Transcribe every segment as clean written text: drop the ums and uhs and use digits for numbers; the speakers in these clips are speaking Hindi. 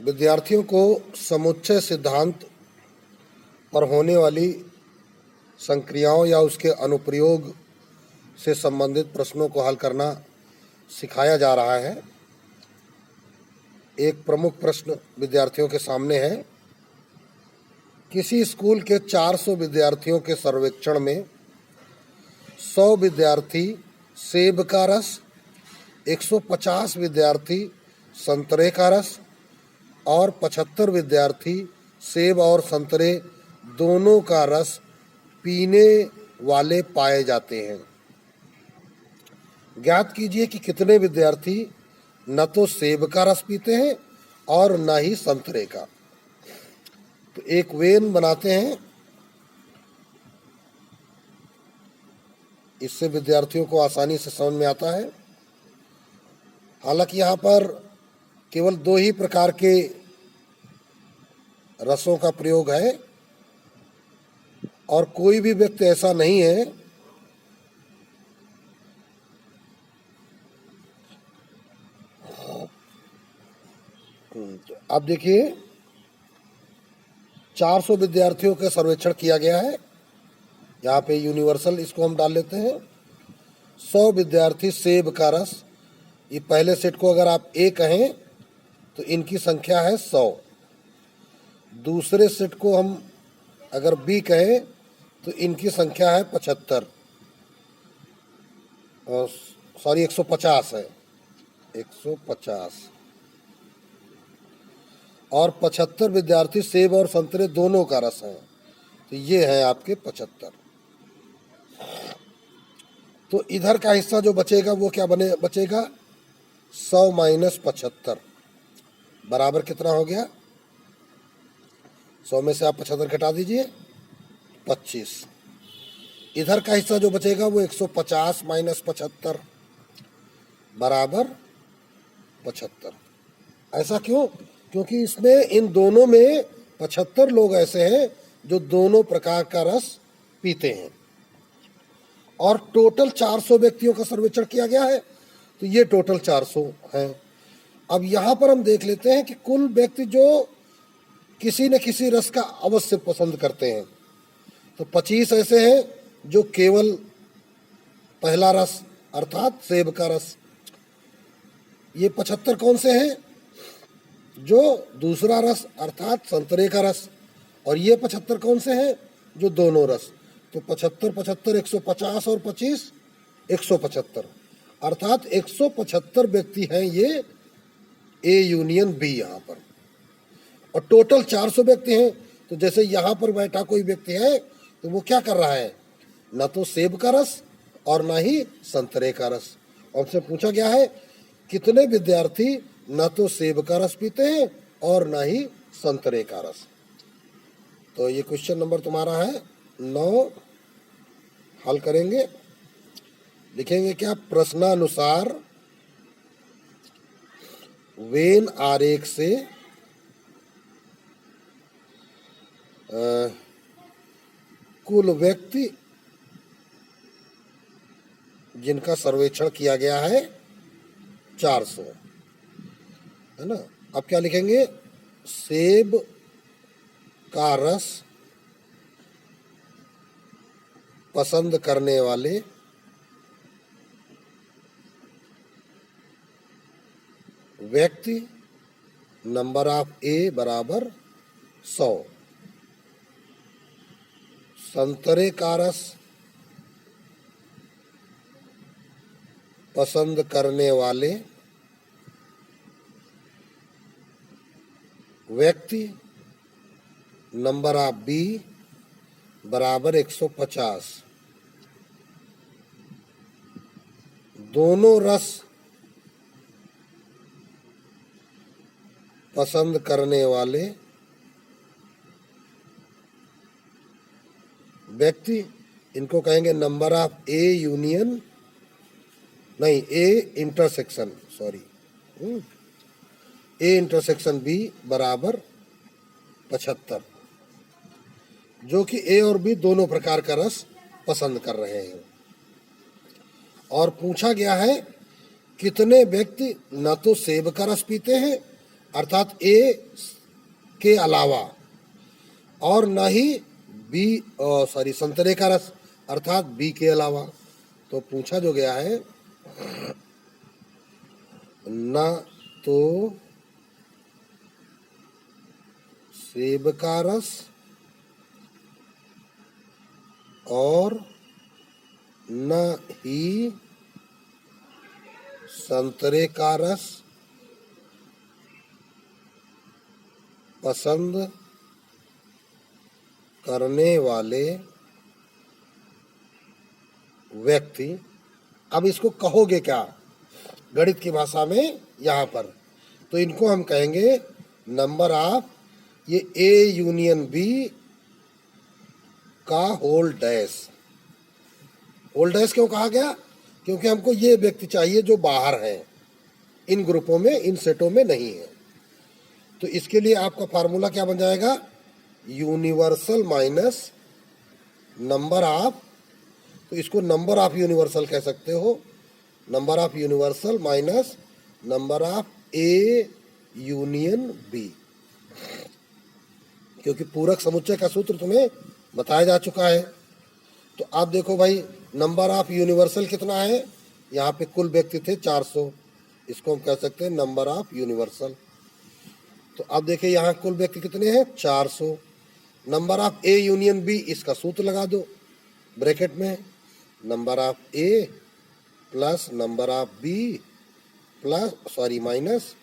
विद्यार्थियों को समुच्चय सिद्धांत पर होने वाली संक्रियाओं या उसके अनुप्रयोग से संबंधित प्रश्नों को हल करना सिखाया जा रहा है। एक प्रमुख प्रश्न विद्यार्थियों के सामने है। किसी स्कूल के 400 विद्यार्थियों के सर्वेक्षण में 100 विद्यार्थी सेब का रस, 150 विद्यार्थी संतरे का रस और 75 विद्यार्थी सेब और संतरे दोनों का रस पीने वाले पाए जाते हैं। ज्ञात कीजिए कि कितने विद्यार्थी न तो सेब का रस पीते हैं और न ही संतरे का। तो एक वेन बनाते हैं, इससे विद्यार्थियों को आसानी से समझ में आता है। हालांकि यहाँ पर केवल 2 ही प्रकार के रसों का प्रयोग है और कोई भी व्यक्ति ऐसा नहीं है तो अब देखिए 400 विद्यार्थियों का सर्वेक्षण किया गया है। यहाँ पे यूनिवर्सल इसको हम डाल लेते हैं। 100 विद्यार्थी सेब का रस, ये पहले सेट को अगर आप A कहें तो इनकी संख्या है 100। दूसरे सेट को हम अगर B कहें तो इनकी संख्या है 75 और 150 है, 150 और 75 विद्यार्थी सेब और संतरे दोनों का रस है, तो ये है आपके 75। तो इधर का हिस्सा जो बचेगा वो क्या बचेगा 100 माइनस 75 बराबर कितना हो गया। 100 में से आप 75 घटा दीजिए 25। इधर का हिस्सा जो बचेगा वो 150 माइनस 75 बराबर 75। ऐसा क्यों? क्योंकि इसमें इन दोनों में 75 लोग ऐसे हैं जो दोनों प्रकार का रस पीते हैं और टोटल 400 व्यक्तियों का सर्वेक्षण किया गया है, तो ये टोटल 400 हैं। अब यहाँ पर हम देख लेते हैं कि कुल व्यक्ति जो किसी न किसी रस का अवश्य पसंद करते हैं, तो 25 ऐसे हैं जो केवल पहला रस अर्थात सेब का रस। ये 75 कौन से हैं? जो दूसरा रस अर्थात संतरे का रस। और ये 75 कौन से हैं? जो दोनों रस। तो 75 75 150 और 25 175 अर्थात 175 व्यक्ति हैं ये A यूनियन B यहाँ पर। और टोटल 400 व्यक्ति हैं, तो जैसे यहाँ पर बैठा कोई व्यक्ति है तो वो क्या कर रहा है, न तो सेब का रस और न ही संतरे का रस। हमसे पूछा गया है कितने विद्यार्थी न तो सेब का रस पीते हैं और न ही संतरे का रस। तो ये क्वेश्चन नंबर तुम्हारा है 9। हल करेंगे, लिखेंगे क्या, प्रश्नानुसार वेन आरेख से कुल व्यक्ति जिनका सर्वेक्षण किया गया है 400 है ना। अब क्या लिखेंगे, सेब का रस पसंद करने वाले व्यक्ति नंबर ऑफ A बराबर 100। संतरे का रस पसंद करने वाले व्यक्ति नंबर ऑफ B बराबर 150। दोनों रस पसंद करने वाले व्यक्ति, इनको कहेंगे नंबर ऑफ A यूनियन, नहीं A intersection, sorry A intersection B बराबर 75, जो कि A और B दोनों प्रकार का रस पसंद कर रहे हैं। और पूछा गया है कितने व्यक्ति न तो सेब का रस पीते हैं अर्थात ए के अलावा, और न ही बी संतरे का रस अर्थात बी के अलावा। तो पूछा जो गया है, न तो सेब का रस और न ही संतरे का रस पसंद करने वाले व्यक्ति। अब इसको कहोगे क्या गणित की भाषा में यहाँ पर? तो इनको हम कहेंगे नंबर ऑफ ये ए यूनियन बी का होल डैश। होल डैश क्यों कहा गया? क्योंकि हमको ये व्यक्ति चाहिए जो बाहर हैं, इन ग्रुपों में, इन सेटों में नहीं है। तो इसके लिए आपका फार्मूला क्या बन जाएगा? यूनिवर्सल माइनस नंबर ऑफ, तो इसको नंबर ऑफ यूनिवर्सल कह सकते हो, number of universal minus number of A union B, क्योंकि पूरक समुच्चय का सूत्र तुम्हें बताया जा चुका है। तो आप देखो भाई, नंबर ऑफ यूनिवर्सल कितना है? यहाँ पे कुल व्यक्ति थे 400, इसको हम कह सकते हैं नंबर ऑफ यूनिवर्सल। तो अब देखिए यहाँ कुल व्यक्ति कितने हैं? 400। Number of A union B, इसका सूत्र लगा दो ब्रैकेट में, number of A plus number of B minus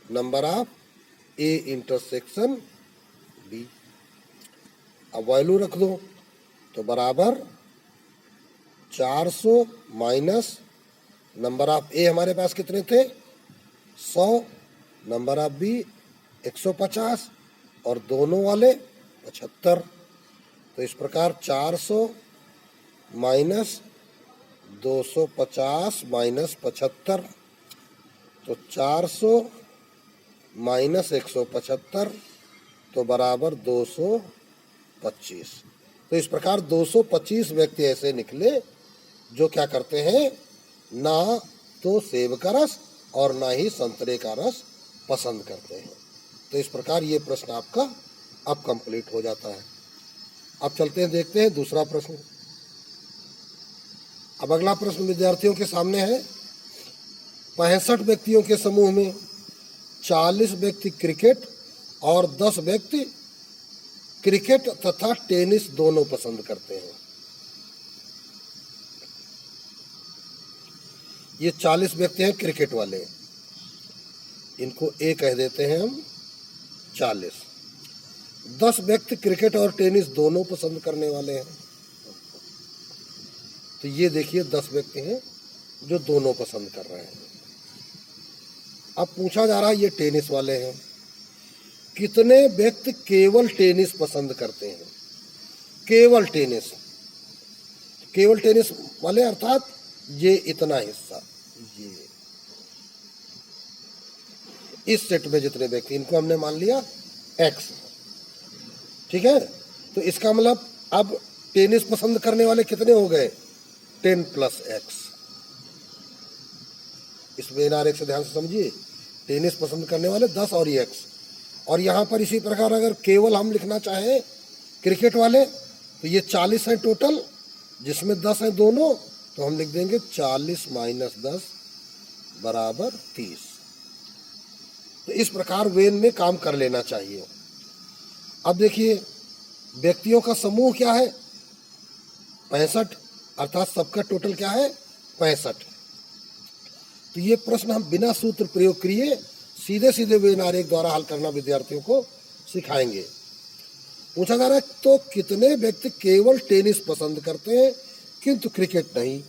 number of A intersection B. अब वैल्यू रख दो, तो बराबर 400 माइनस नंबर ऑफ ए हमारे पास कितने थे? 100, नंबर ऑफ बी 150 और दोनों वाले 75। तो इस प्रकार 400 माइनस 250 माइनस 75, तो 400 माइनस 175 तो बराबर 225। तो इस प्रकार 225 व्यक्ति ऐसे निकले जो क्या करते हैं, ना तो सेब का रस और ना ही संतरे का रस पसंद करते हैं। तो इस प्रकार ये प्रश्न आपका अब कंप्लीट हो जाता है। अब चलते हैं, देखते हैं दूसरा प्रश्न। अब अगला प्रश्न विद्यार्थियों के सामने है, 65 व्यक्तियों के समूह में 40 व्यक्ति क्रिकेट और 10 व्यक्ति क्रिकेट तथा टेनिस दोनों पसंद करते हैं। ये 40 व्यक्ति हैं क्रिकेट वाले, इनको ए कह देते हैं हम 40। 10 व्यक्ति क्रिकेट और टेनिस दोनों पसंद करने वाले हैं। तो ये देखिए 10 व्यक्ति हैं जो दोनों पसंद कर रहे हैं। अब पूछा जा रहा है, ये टेनिस वाले हैं, कितने व्यक्ति केवल टेनिस पसंद करते हैं? केवल टेनिस, केवल टेनिस वाले अर्थात ये इतना हिस्सा, ये इस सेट में जितने व्यक्ति, इनको हमने मान लिया x, ठीक है। तो इसका मतलब अब टेनिस पसंद करने वाले कितने हो गए? 10 प्लस x। इस वेन आरेख से ध्यान से समझिए, टेनिस पसंद करने वाले 10 और ये x। और यहाँ पर इसी प्रकार अगर केवल हम लिखना चाहें क्रिकेट वाले, तो ये 40 हैं टोटल, जिसमें 10 हैं दोनों, तो हम लिख देंगे 40 माइनस 10 बराबर 30। तो इस प्रकार वेन में काम कर लेना चाहिए। अब देखिए व्यक्तियों का समूह क्या है? 65, अर्थात सबका टोटल क्या है? 65। तो ये प्रश्न हम बिना सूत्र प्रयोग किए सीधे सीधे वेन आरेख द्वारा हल करना विद्यार्थियों को सिखाएंगे। पूछा जा रहा है, तो कितने व्यक्ति केवल टेनिस पसंद करते हैं किंतु क्रिकेट नहीं,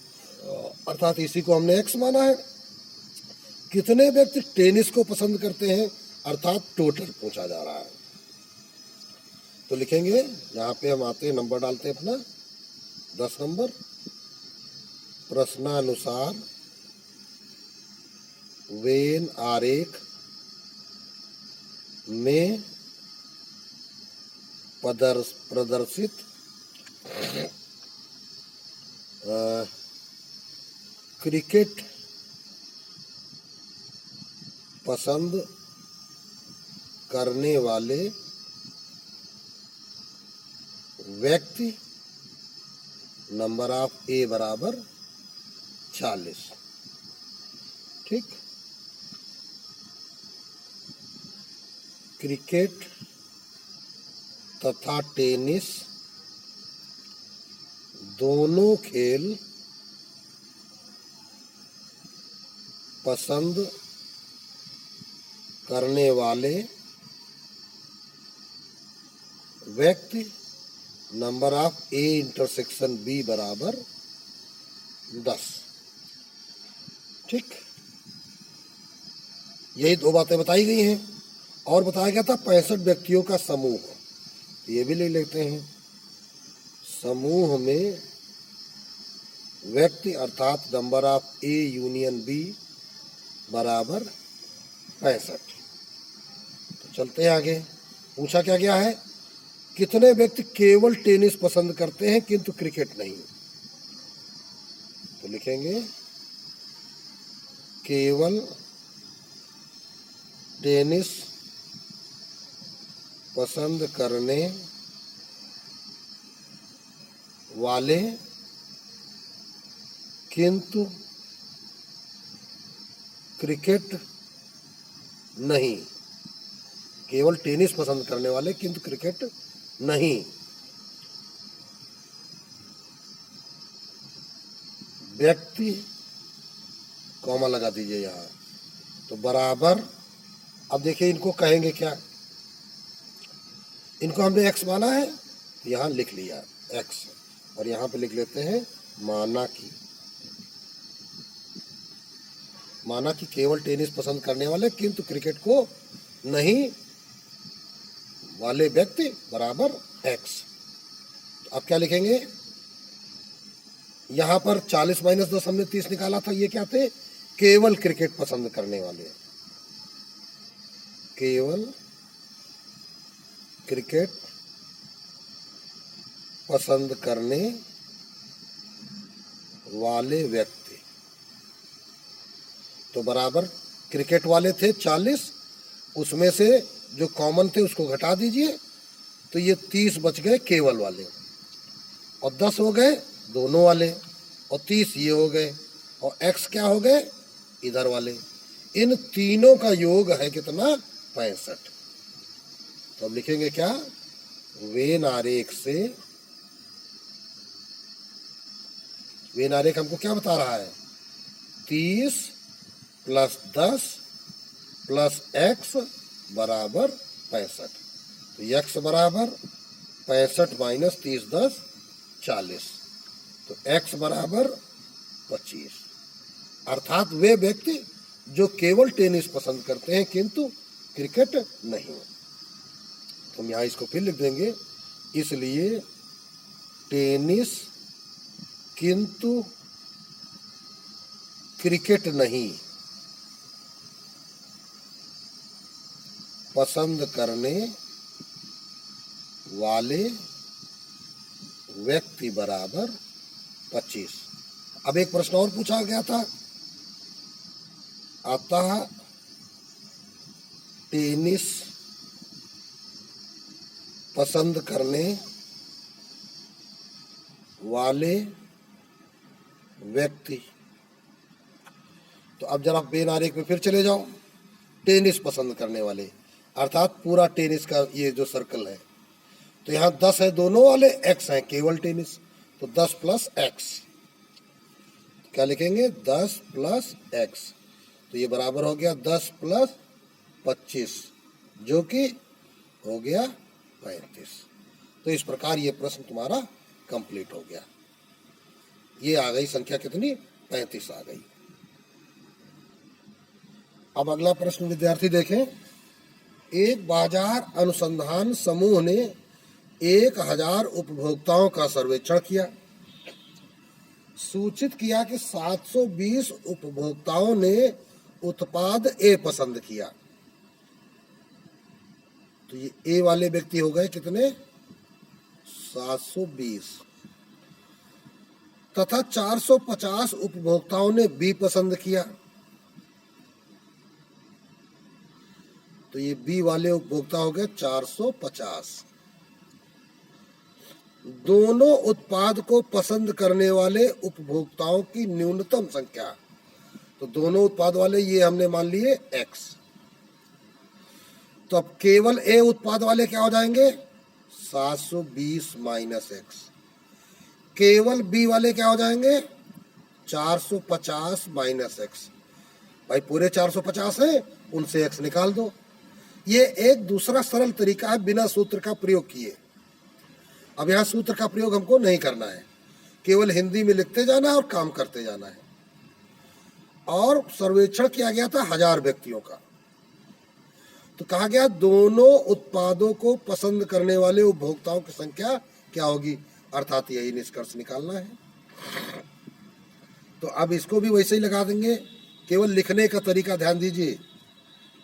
अर्थात इसी को हमने x माना है। कितने व्यक्ति टेनिस को पसंद करते हैं, अर्थात टोटल पूछा जा रहा है। तो लिखेंगे, यहाँ पे हम आते हैं, नंबर डालते हैं अपना 10 नंबर, प्रश्नानुसार वेन आरेख में प्रदर्शित क्रिकेट पसंद करने वाले व्यक्ति नंबर ऑफ ए बराबर 40। ठीक। क्रिकेट तथा टेनिस दोनों खेल पसंद करने वाले व्यक्ति number of A intersection B बराबर 10। ठीक, यही दो बातें बताई गई हैं। और बताया गया था 65 व्यक्तियों का समूह, ये भी ले लेते हैं। समूह में व्यक्ति अर्थात number of A union B बराबर 65। तो चलते हैं आगे। पूछा क्या गया है, कितने व्यक्ति केवल टेनिस पसंद करते हैं किंतु क्रिकेट नहीं। तो लिखेंगे केवल टेनिस पसंद करने वाले किंतु क्रिकेट नहीं। केवल टेनिस पसंद करने वाले किंतु क्रिकेट नहीं। व्यक्ति कॉमा लगा दीजिए यहाँ। तो बराबर, अब देखिए इनको कहेंगे क्या, इनको हमने x माना है, यहाँ लिख लिया x, और यहाँ पे लिख लेते हैं माना कि केवल टेनिस पसंद करने वाले किंतु क्रिकेट को नहीं वाले व्यक्ति बराबर x। तो अब क्या लिखेंगे, यहाँ पर 40 माइनस 10 हमने 30 निकाला था, ये क्या थे, केवल क्रिकेट पसंद करने वाले, केवल क्रिकेट पसंद करने वाले व्यक्ति। तो बराबर क्रिकेट वाले थे 40, उसमें से जो कॉमन थे उसको घटा दीजिए, तो ये 30 बच गए केवल वाले, और 10 हो गए दोनों वाले, और 30 ये हो गए, और x क्या हो गए, इधर वाले। इन तीनों का योग है कितना, 65। तो अब लिखेंगे क्या, वेन आरेख से, वेन आरेख हमको क्या बता रहा है, 30 + 10 + x बराबर 65। तो x बराबर 65 माइनस 30 10 40, तो x बराबर 25। अर्थात वे व्यक्ति जो केवल टेनिस पसंद करते हैं किंतु क्रिकेट नहीं। तो हम यहाँ इसको फिर लिख देंगे, इसलिए टेनिस किंतु क्रिकेट नहीं पसंद करने वाले व्यक्ति बराबर 25। अब एक प्रश्न और पूछा गया था, अतः टेनिस पसंद करने वाले व्यक्ति। तो अब जरा बेन आरेख में फिर चले जाओ, टेनिस पसंद करने वाले अर्थात पूरा टेनिस का ये जो सर्कल है, तो यहाँ 10 है दोनों वाले, x है केवल टेनिस, तो 10 + x। क्या लिखेंगे, 10 + x, तो ये बराबर हो गया 10 + 25, जो कि हो गया 35। तो इस प्रकार ये प्रश्न तुम्हारा कंप्लीट हो गया। ये आ गई संख्या कितनी, 35 आ गई। अब अगला प्रश्न विद्यार्थी देखें, एक बाजार अनुसंधान समूह ने 1000 उपभोक्ताओं का सर्वेक्षण किया। सूचित किया कि 720 उपभोक्ताओं ने उत्पाद ए पसंद किया। तो ये ए वाले व्यक्ति हो गए कितने, 720, तथा 450 उपभोक्ताओं ने बी पसंद किया। तो ये बी वाले उपभोक्ता हो गए 450। दोनों उत्पाद को पसंद करने वाले उपभोक्ताओं की न्यूनतम संख्या, तो दोनों उत्पाद वाले ये हमने मान लिए x। तो अब केवल ए उत्पाद वाले क्या हो जाएंगे 720 माइनस x। केवल बी वाले क्या हो जाएंगे 450 माइनस x। भाई पूरे 450 है, उनसे x निकाल दो। ये एक दूसरा सरल तरीका है बिना सूत्र का प्रयोग किए। अब यहाँ सूत्र का प्रयोग हमको नहीं करना है, केवल हिंदी में लिखते जाना है और काम करते जाना है। और सर्वेक्षण किया गया था 1000 व्यक्तियों का, तो कहा गया दोनों उत्पादों को पसंद करने वाले उपभोक्ताओं की संख्या क्या होगी, अर्थात यही निष्कर्ष निकालना है। तो अब इसको भी वैसे ही लगा देंगे, केवल लिखने का तरीका ध्यान दीजिए।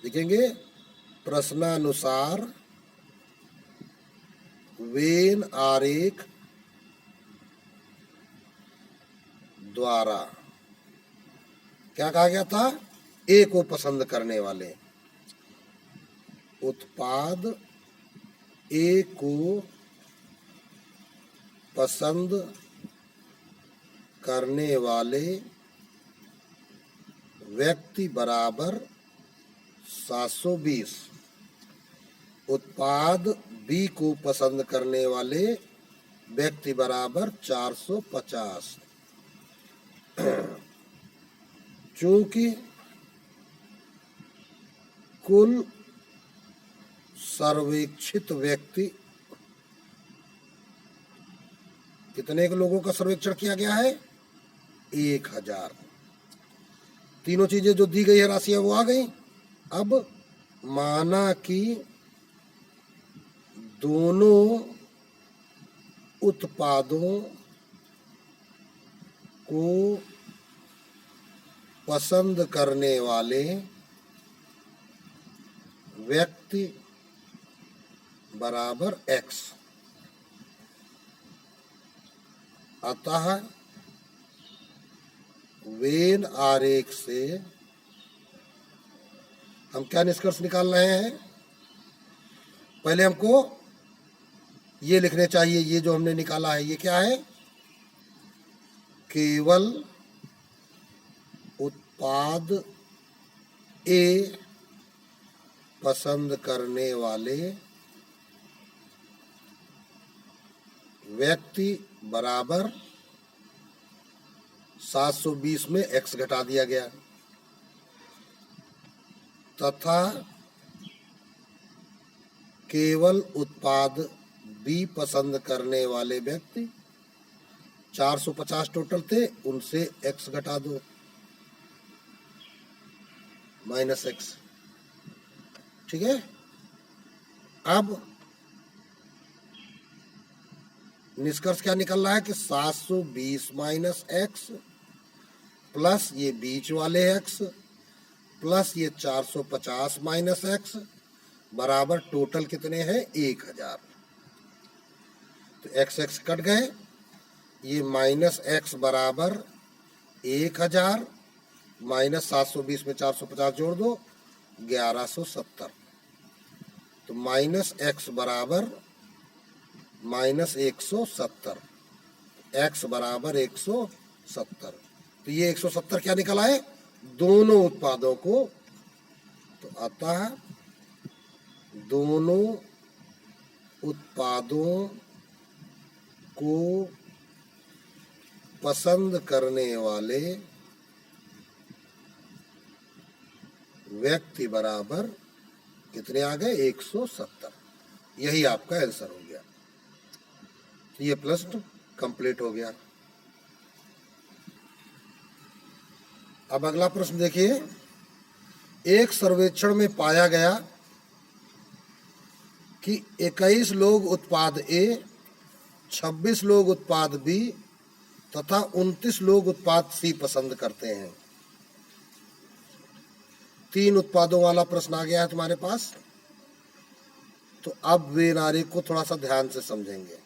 लिखेंगे प्रश्नानुसार वेन आरेख द्वारा क्या कहा गया था, ए को पसंद करने वाले उत्पाद ए को पसंद करने वाले व्यक्ति बराबर 720, उत्पाद बी को पसंद करने वाले व्यक्ति बराबर 450। चूंकि कुल सर्वेक्षित व्यक्ति, कितने लोगों का सर्वेक्षण किया गया है 1000। तीनों चीजें जो दी गई है राशियां वो आ गई। अब माना कि दोनों उत्पादों को पसंद करने वाले व्यक्ति बराबर x, अतः वेन आरेख से हम क्या निष्कर्ष निकाल रहे हैं, पहले हमको ये लिखने चाहिए, ये जो हमने निकाला है ये क्या है, केवल उत्पाद ए पसंद करने वाले व्यक्ति बराबर 720 में x घटा दिया गया, तथा केवल उत्पाद बी पसंद करने वाले व्यक्ति 450 टोटल थे, उनसे x घटा दो माइनस x। ठीक है। अब निष्कर्ष क्या निकल रहा है कि 720 माइनस x प्लस ये बीच वाले x प्लस ये 450 माइनस x बराबर टोटल कितने हैं 1000। तो x x कट गए, ये माइनस x बराबर 1000 माइनस 720 में 450 जोड़ दो 1170। तो माइनस x बराबर माइनस 170, x बराबर 170। तो ये 170 क्या निकला है, दोनों उत्पादों को। तो अतः दोनों उत्पादों को पसंद करने वाले व्यक्ति बराबर कितने आ गए 170। यही आपका आंसर हो गया। तो ये प्रश्न कंप्लीट हो गया। अब अगला प्रश्न देखिए, एक सर्वेक्षण में पाया गया कि 21 लोग उत्पाद ए, 26 लोग उत्पाद बी तथा 29 लोग उत्पाद सी पसंद करते हैं। 3 उत्पादों वाला प्रश्न आ गया है तुम्हारे पास। तो अब वेन आरेख को थोड़ा सा ध्यान से समझेंगे।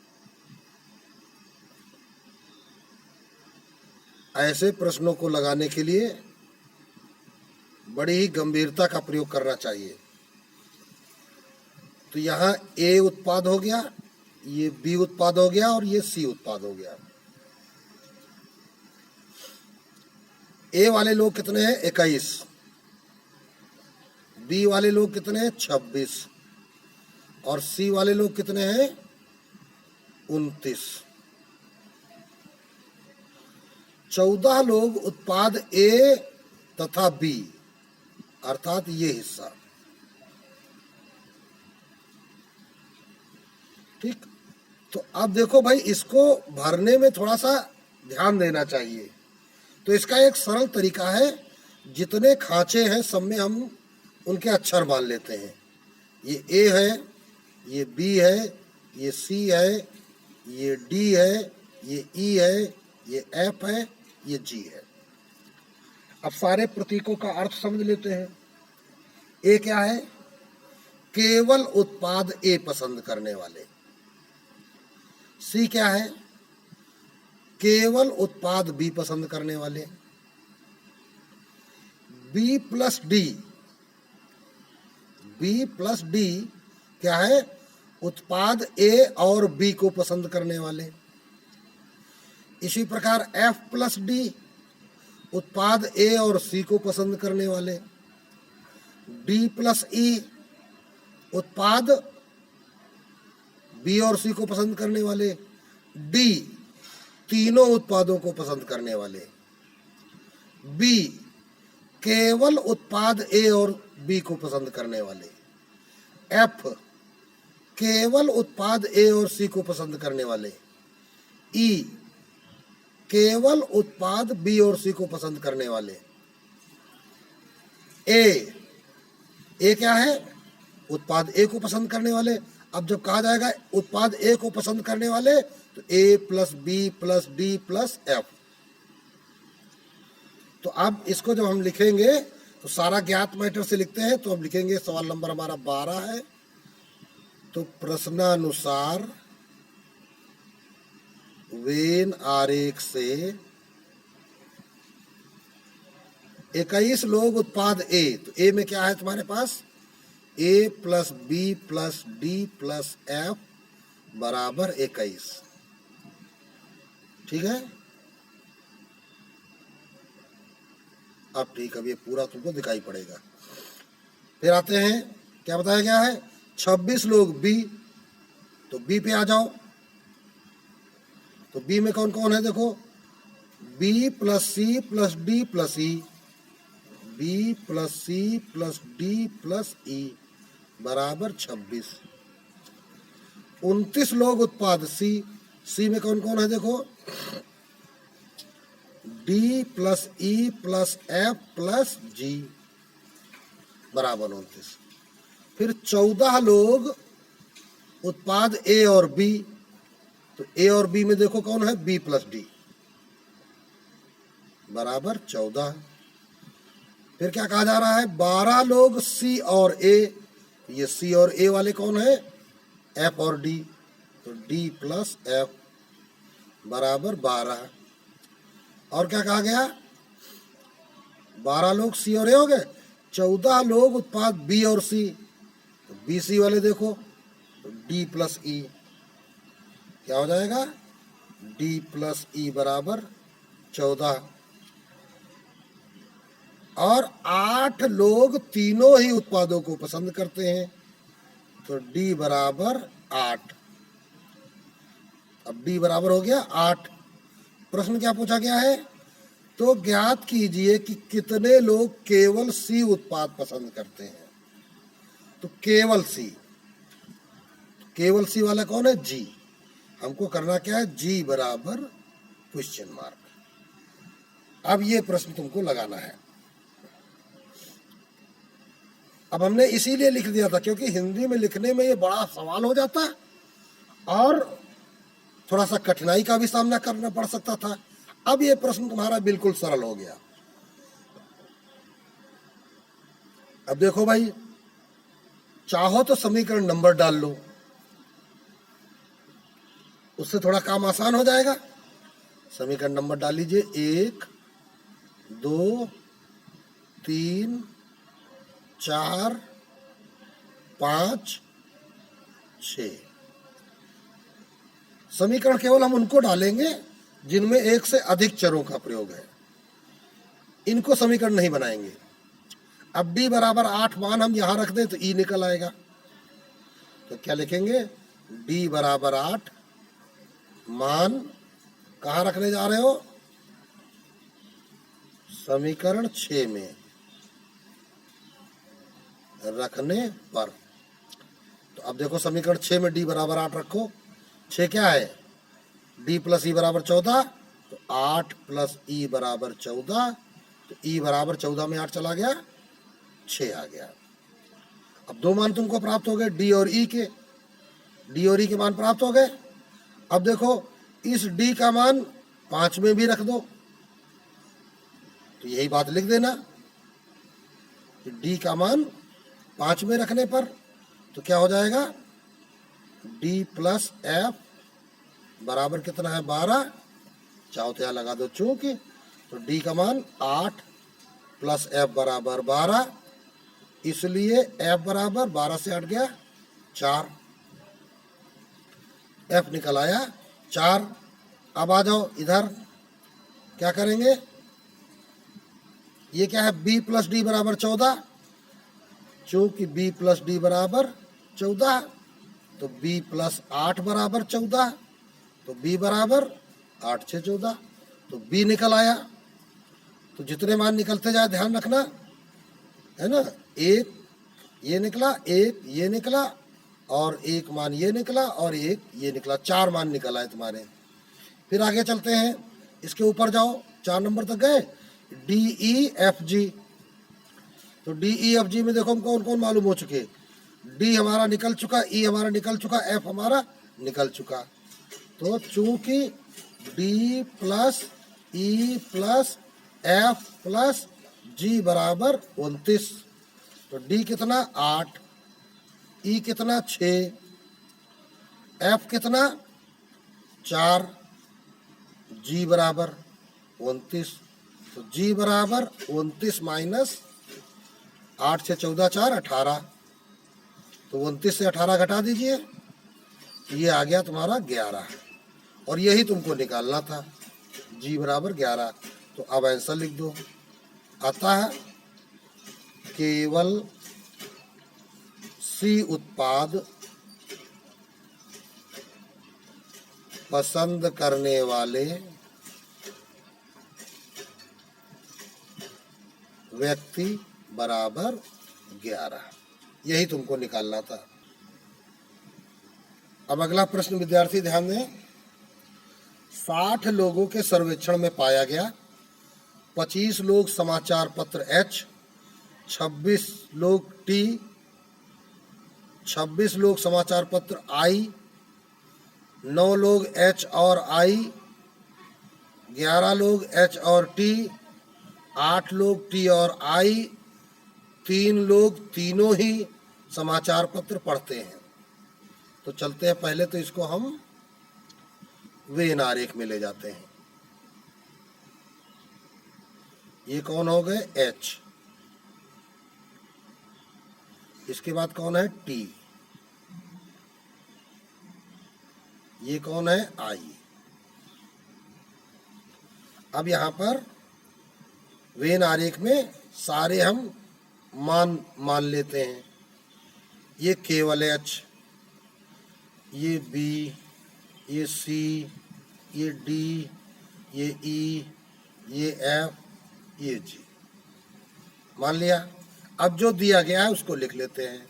ऐसे प्रश्नों को लगाने के लिए बड़ी ही गंभीरता का प्रयोग करना चाहिए। तो यहाँ ए उत्पाद हो गया, ये बी उत्पाद हो गया और ये सी उत्पाद हो गया। ए वाले लोग कितने हैं? 21। बी वाले लोग कितने हैं? 26। और सी वाले लोग कितने हैं? 29। 14 लोग उत्पाद ए तथा बी, अर्थात ये हिस्सा। ठीक, तो अब देखो भाई, इसको भरने में थोड़ा सा ध्यान देना चाहिए। तो इसका एक सरल तरीका है, जितने खांचे हैं सब में हम उनके अक्षर मान लेते हैं। ये ए है, ये बी है, ये सी है, ये डी है, ये ई है, ये एफ है, ये जी है। अब सारे प्रतीकों का अर्थ समझ लेते हैं। ए क्या है? केवल उत्पाद ए पसंद करने वाले। सी क्या है? केवल उत्पाद बी पसंद करने वाले। B plus D, B plus D क्या है? उत्पाद ए और बी को पसंद करने वाले। इसी प्रकार एफ प्लस डी, उत्पाद ए और सी को पसंद करने वाले। डी प्लस ई, उत्पाद बी और सी को पसंद करने वाले। डी, तीनों उत्पादों को पसंद करने वाले। बी, केवल उत्पाद ए और बी को पसंद करने वाले। एफ, केवल उत्पाद ए और सी को पसंद करने वाले। ई, केवल उत्पाद बी और सी को पसंद करने वाले। ए क्या है? उत्पाद ए को पसंद करने वाले। अब जब कहा जाएगा उत्पाद ए को पसंद करने वाले, तो A plus B plus D plus F. तो अब इसको जब हम लिखेंगे तो सारा ज्ञात मैटर से लिखते हैं। तो अब लिखेंगे, सवाल नंबर हमारा 12 है। तो प्रश्नानुसार वेन आरेख से 21 लोग उत्पाद ए, तो ए में क्या है तुम्हारे पास? A plus B plus D plus F बराबर 21। ठीक है। अब ठीक, अब ये पूरा तुमको दिखाई पड़ेगा। फिर आते हैं, क्या बताया गया है? 26 लोग बी, तो बी पे आ जाओ। तो बी में कौन कौन है? देखो, B plus C plus D plus E, B plus C plus D plus E बराबर 26। 29 लोग उत्पाद सी, सी में कौन कौन है? देखो, D plus E plus F plus G बराबर 29। फिर 14 लोग उत्पाद ए और बी, तो ए और बी में देखो कौन है? बी प्लस डी बराबर 14। फिर क्या कहा जा रहा है? 12 लोग सी और ए, ये सी और ए वाले कौन है? एफ और डी, तो डी प्लस एफ बराबर 12। और क्या कहा गया? 12 लोग सी और ए हो गए। 14 लोग उत्पाद बी और सी, तो बी सी वाले देखो, तो डी प्लस ई क्या हो जाएगा? डी प्लस ई बराबर 14। और 8 लोग तीनों ही उत्पादों को पसंद करते हैं, तो डी बराबर 8। अब डी बराबर हो गया 8। प्रश्न क्या पूछा गया है? तो ज्ञात कीजिए कि कितने लोग केवल सी उत्पाद पसंद करते हैं। तो केवल सी, केवल सी वाला कौन है? जी। हमको करना क्या है? जी बराबर क्वेश्चन मार्क। अब ये प्रश्न तुमको लगाना है। अब हमने इसीलिए लिख दिया था क्योंकि हिंदी में लिखने में ये बड़ा सवाल हो जाता और थोड़ा सा कठिनाई का भी सामना करना पड़ सकता था। अब ये प्रश्न तुम्हारा बिल्कुल सरल हो गया। अब देखो भाई, चाहो तो समीकरण नंबर डाल लो, उससे थोड़ा काम आसान हो जाएगा। समीकरण नंबर डाल लीजिए, 1 2 3 4 5 6। समीकरण केवल हम उनको डालेंगे जिनमें एक से अधिक चरों का प्रयोग है, इनको समीकरण नहीं बनाएंगे। अब d बराबर 8 मान हम यहां रख दें तो e निकल आएगा। तो क्या लिखेंगे, d बराबर 8 मान कहां रखने जा रहे हो, समीकरण 6 में रखने पर। तो अब देखो समीकरण 6 में d बराबर 8 रखो। 6 क्या है, d प्लस ई बराबर 14, तो 8 प्लस ई बराबर 14, तो ई बराबर 14 में 8 चला गया, 6 आ गया। अब दो मान तुमको प्राप्त हो गए, d और e के, d और e के मान प्राप्त हो गए। अब देखो इस d का मान 5 में भी रख दो, तो यही बात लिख देना कि d का मान 5 में रखने पर तो क्या हो जाएगा, d प्लस एफ बराबर कितना है 12, चाहो तो यहाँ लगा दो चूंकि, तो d का मान 8 प्लस एफ बराबर 12, इसलिए f बराबर 12 से हट गया 4, f निकल आया 4। अब आ जाओ इधर, क्या करेंगे, ये क्या है, b प्लस डी बराबर 14, चूंकि b प्लस डी बराबर 14, तो b प्लस 8 बराबर 14, तो b बराबर 8 से 14, तो b निकल आया। तो जितने मान निकलते जाए ध्यान रखना, है ना, एक ये निकला, एक ये निकला, और एक मान ये निकला, और एक ये निकला, 4 मान निकल आए तुम्हारे। फिर आगे चलते हैं, इसके ऊपर जाओ, 4 नंबर तक गए, डी ई एफ जी। तो डी ई एफ जी में देखो हम कौन कौन मालूम हो चुके, डी हमारा निकल चुका, ई हमारा निकल चुका, एफ हमारा निकल चुका। तो चूंकि D plus E plus F plus G बराबर 29, तो डी कितना 8, ई कितना 6, एफ कितना 4, जी बराबर 29, तो जी बराबर 29 माइनस 8 से 14 4 18, तो 29 से 18 घटा दीजिए, ये आ गया तुम्हारा 11, और यही तुमको निकालना था, जी बराबर 11। तो अब आंसर लिख दो, आता है केवल सी उत्पाद पसंद करने वाले व्यक्ति बराबर 11, यही तुमको निकालना था। अब अगला प्रश्न विद्यार्थी ध्यान दें, 60 लोगों के सर्वेक्षण में पाया गया 25 लोग समाचार पत्र H, 26 लोग T, 26 लोग समाचार पत्र I, 9 लोग H और I, 11 लोग H और T, 8 लोग T और I, 3 लोग तीनों ही समाचार पत्र पढ़ते हैं। तो चलते हैं, पहले तो इसको हम वेन आरेख में ले जाते हैं। ये कौन हो गए H, इसके बाद कौन है T, ये कौन है I। अब यहां पर वेन आरेख में सारे हम मान लेते हैं, ये केवल H, ये B, ये C, ये D, ये E, ये F, ये G मान लिया। अब जो दिया गया है उसको लिख लेते हैं।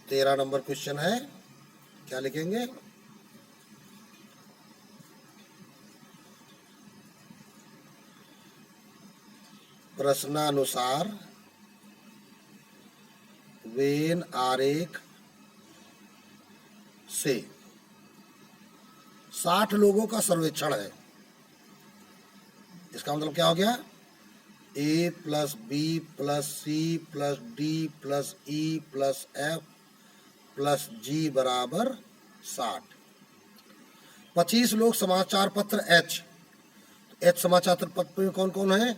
13 नंबर क्वेश्चन है, क्या लिखेंगे, प्रश्नानुसार वेन आरेख से 60 लोगों का सर्वेक्षण है। इसका मतलब क्या हो गया, A plus B plus C plus D plus E plus F plus G बराबर 60। 25 लोग समाचार पत्र H, H समाचार पत्र में कौन कौन है,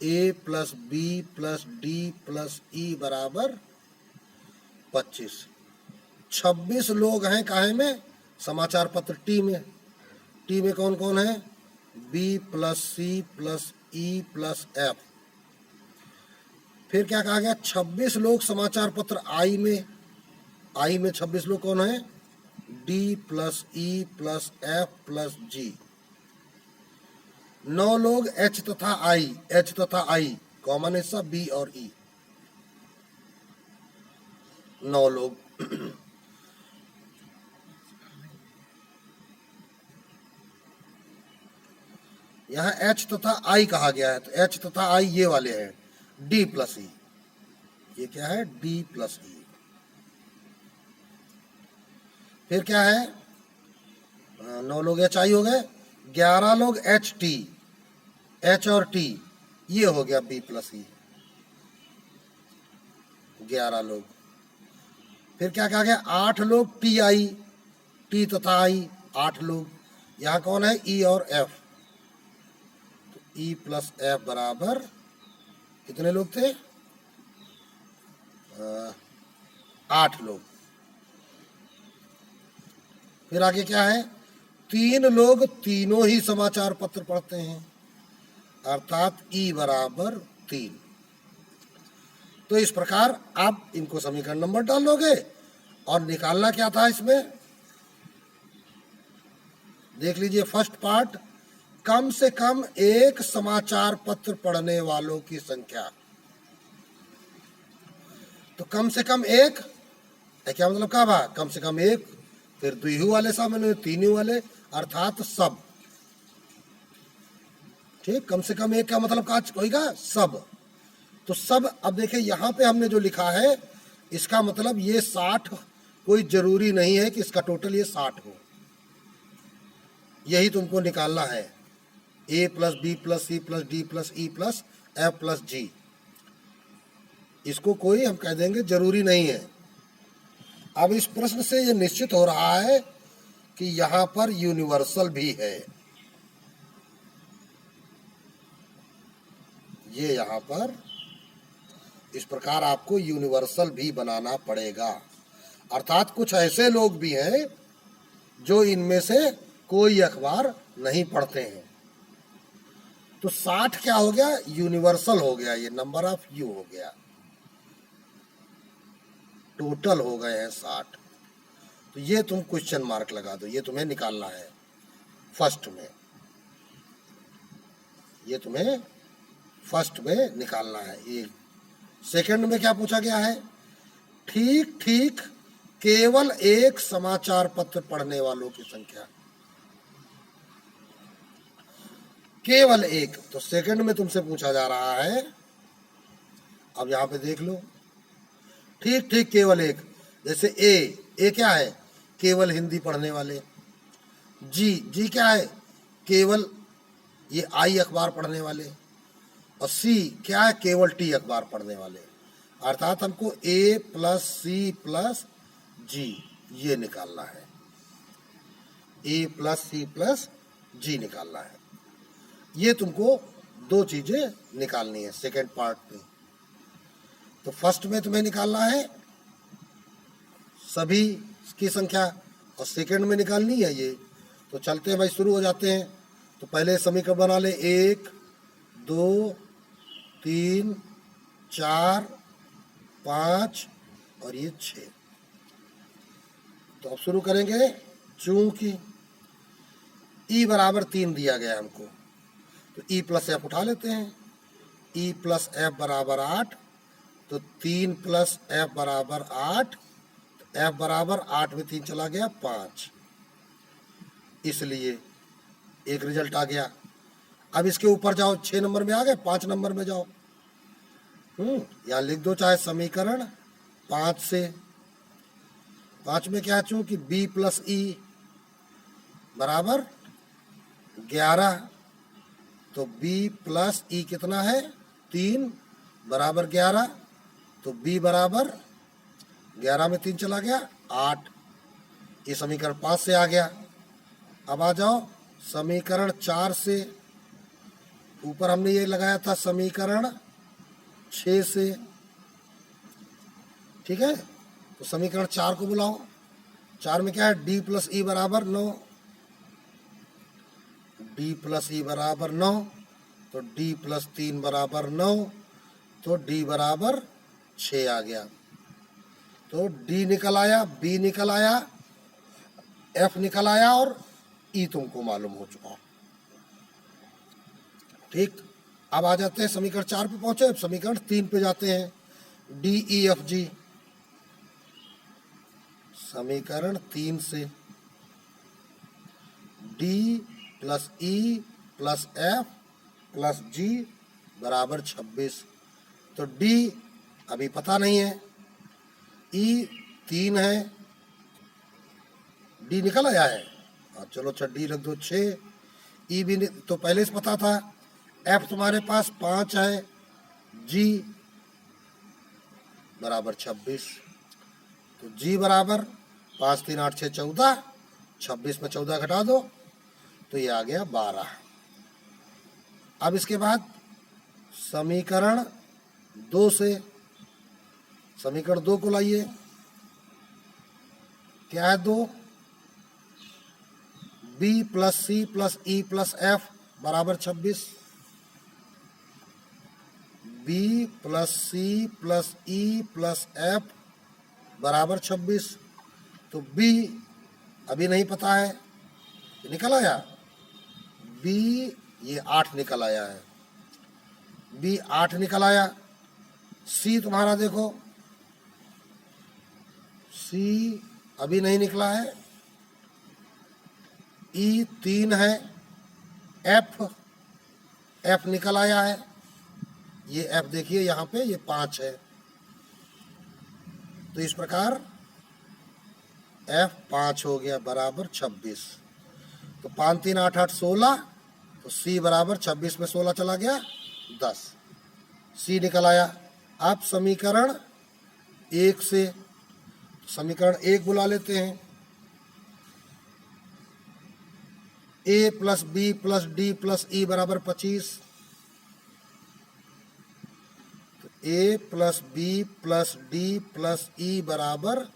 A plus B plus D plus E बराबर 25, 26 लोग हैं काहे में, समाचार पत्र टी में। टी में कौन कौन है, B plus C plus E plus F. फिर क्या कहा गया, 26 लोग समाचार पत्र आई में। आई में 26 लोग कौन है, D plus E plus F plus G. 9 लोग एच तथा आई, एच तथा आई कॉमन हिस्सा बी और ई, 9 लोग। यहाँ एच तथा आई कहा गया है, तो एच तथा आई ये वाले हैं, डी प्लस ई। ये क्या है, डी प्लस ई। फिर क्या है, 9 लोग एच आई हो गए, 11 लोग एच टी, एच और टी ये हो गया बी प्लस ई, 11 लोग। फिर क्या कहा गया, 8 लोग टी आई, टी तथा आई 8 लोग। यहाँ कौन है, ई और एफ, तो ई प्लस एफ बराबर कितने लोग थे, 8 लोग। फिर आगे क्या है, 3 लोग तीनों ही समाचार पत्र पढ़ते हैं, अर्थात ई बराबर 3। तो इस प्रकार आप इनको समीकरण नंबर डालोगे और निकालना क्या था इसमें, देख लीजिए फर्स्ट पार्ट, कम से कम एक समाचार पत्र पढ़ने वालों की संख्या। तो कम से कम एक, क्या मतलब क्या बा, कम से कम एक, फिर 2 वाले सामने 3 वाले, अर्थात सब। ठीक, कम से कम एक का मतलब क्या होगा, सब। तो सब, अब देखिए यहाँ पे हमने जो लिखा है इसका मतलब ये 60, कोई जरूरी नहीं है कि इसका टोटल ये 60 हो, यही तुमको निकालना है, A plus B plus C plus D plus E plus F plus G. इसको कोई हम कह देंगे जरूरी नहीं है। अब इस प्रश्न से ये निश्चित हो रहा है कि यहाँ पर यूनिवर्सल भी है, ये यहाँ पर इस प्रकार आपको यूनिवर्सल भी बनाना पड़ेगा, अर्थात कुछ ऐसे लोग भी हैं जो इनमें से कोई अखबार नहीं पढ़ते हैं। तो 60 क्या हो गया, यूनिवर्सल हो गया, ये नंबर ऑफ यू हो गया, टोटल हो गए हैं 60। तो ये तुम क्वेश्चन मार्क लगा दो, ये तुम्हें निकालना है फर्स्ट में, ये तुम्हें फर्स्ट में निकालना है। ये सेकंड में क्या पूछा गया है, ठीक ठीक केवल एक समाचार पत्र पढ़ने वालों की संख्या, केवल एक। तो सेकंड में तुमसे पूछा जा रहा है, अब यहां पे देख लो, ठीक ठीक केवल एक। जैसे ए क्या है, केवल हिंदी पढ़ने वाले। जी क्या है, केवल ये आई अखबार पढ़ने वाले। और सी क्या है, केवल टी अखबार पढ़ने वाले। अर्थात हमको ए प्लस सी प्लस जी ये निकालना है, ए प्लस सी प्लस जी निकालना है। ये तुमको 2 चीजें निकालनी है सेकेंड पार्ट में। तो फर्स्ट में तुम्हें निकालना है सभी की संख्या, और सेकेंड में निकालनी है ये। तो चलते हैं भाई, शुरू हो जाते हैं। तो पहले समीकरण बना ले, 1 2 3 4 5 और ये 6। तो अब शुरू करेंगे, चूंकि ई बराबर 3 दिया गया हमको, तो ई प्लस एफ उठा लेते हैं। ई प्लस एफ बराबर 8, तो 3 प्लस एफ बराबर 8, तो एफ बराबर 8 में 3 चला गया 5, इसलिए एक रिजल्ट आ गया। अब इसके ऊपर जाओ, 6 नंबर में आ गए, 5 नंबर में जाओ। यहाँ लिख दो चाहे समीकरण 5 से। 5 में क्या, चूंकि बी प्लस ई बराबर 11, तो बी प्लस ई कितना है, 3 बराबर 11, तो बी बराबर 11 में 3 चला गया 8। ये समीकरण 5 से आ गया। अब आ जाओ समीकरण 4 से। ऊपर हमने ये लगाया था समीकरण 6 से, ठीक है। तो समीकरण 4 को बुलाओ, 4 में क्या है, डी प्लस ई बराबर 9, डी प्लस ई बराबर 9, तो डी प्लस 3 बराबर 9, तो डी बराबर 6 आ गया। तो डी निकल आया, बी निकल आया, एफ निकल आया और ई तुमको मालूम हो चुका। ठीक, अब आ जाते हैं समीकरण 4 पे पहुंचे, अब समीकरण 3 पे जाते हैं। डी ई एफ जी, समीकरण 3 से D plus E plus F plus G बराबर 26। तो डी अभी पता नहीं है, ई 3 है, डी निकल आया है, चलो अच्छा डी रख दो 6, ई भी तो पहले से पता था, एफ तुम्हारे पास 5 है, जी बराबर 26। तो जी बराबर 5 3 8 6 14, 26 में 14 घटा दो तो ये आ गया 12। अब इसके बाद समीकरण 2 से समीकरण 2 को लाइए। क्या है 2, B plus C plus E plus F बराबर 26, B plus C plus E plus F बराबर 26। तो बी अभी नहीं पता है, निकल आया बी, ये 8 निकल आया है, बी 8 निकल आया। सी तुम्हारा देखो, सी अभी नहीं निकला है, ई 3 है, एफ निकल आया है, ये एफ देखिए यहाँ पे ये 5 है। तो इस प्रकार एफ 5 हो गया बराबर 26। तो 5 3 8 8 16, तो सी बराबर 26 में 16 चला गया 10, सी निकल आया। अब समीकरण 1 से समीकरण 1 बुला लेते हैं। A plus B plus D plus E बराबर 25, तो A plus B plus D plus E बराबर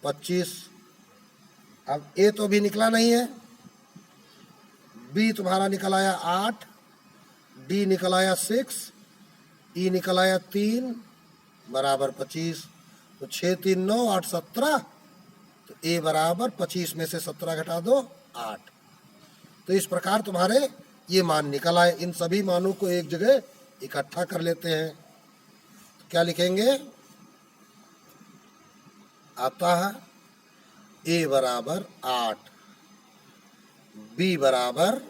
25। अब ए तो अभी निकला नहीं है, बी तुम्हारा निकल आया 8, डी निकल आया 6, ई निकल आया 3 बराबर 25। तो 6 3 9 8 17, तो ए बराबर 25 में से 17 घटा दो 8। तो इस प्रकार तुम्हारे ये मान निकल आए। इन सभी मानों को एक जगह इकट्ठा कर लेते हैं, तो क्या लिखेंगे, आता है ए बराबर 8, बी बराबर,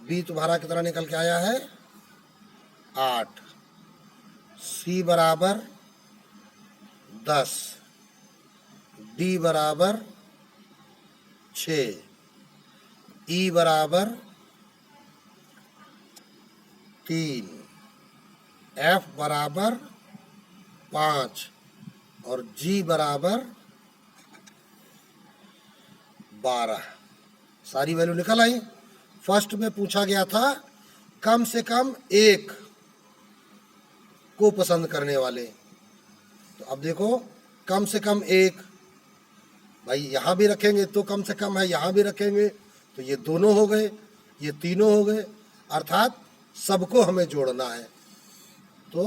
बी तुम्हारा कितना निकल के आया है 8, सी बराबर 10, डी बराबर 6, ई बराबर 3, एफ बराबर 5 और जी बराबर 12। सारी वैल्यू निकल आई। फर्स्ट में पूछा गया था कम से कम एक को पसंद करने वाले, तो अब देखो कम से कम एक, भाई यहाँ भी रखेंगे तो कम से कम है, यहाँ भी रखेंगे तो ये दोनों हो गए, ये तीनों हो गए, अर्थात सबको हमें जोड़ना है। तो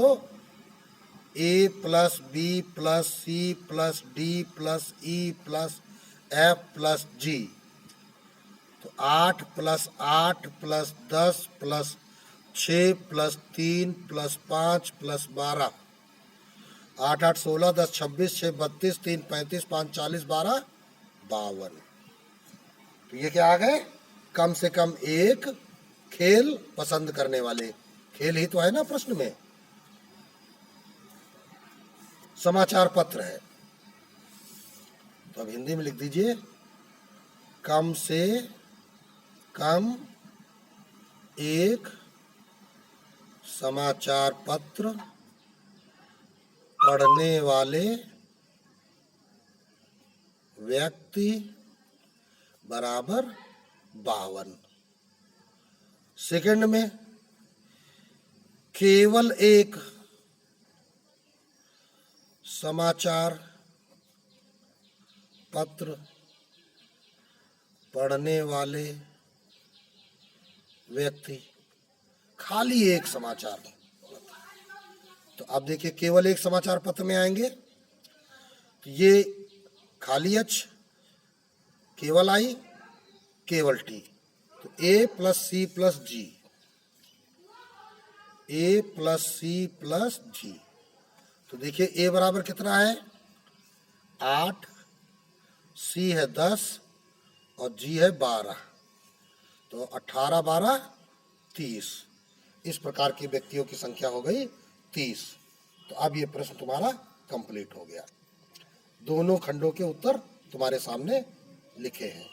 A plus B plus C plus D plus E plus F plus G, तो 8 plus 8 plus 10 plus 6 plus 3 plus 5 plus 12, 8 8 16 10 26 6 32 3 35 5 40 12 52। तो ये क्या आ गए, कम से कम एक खेल पसंद करने वाले। खेल ही तो है ना प्रश्न में, समाचार पत्र है, तो अब हिंदी में लिख दीजिए कम से कम एक समाचार पत्र पढ़ने वाले व्यक्ति बराबर 52। सेकंड में केवल एक समाचार पत्र पढ़ने वाले व्यक्ति, खाली एक समाचार पत्र। तो अब देखिए केवल एक समाचार पत्र में आएंगे तो ये खाली एच, केवल आई, केवल टी, तो A plus C plus ji, A plus C plus G. तो देखिए ए बराबर कितना है 8, सी है 10 और जी है 12, तो 18 12 30। इस प्रकार के व्यक्तियों की संख्या हो गई 30। तो अब ये प्रश्न तुम्हारा कंप्लीट हो गया। दोनों खंडों के उत्तर तुम्हारे सामने लिखे हैं।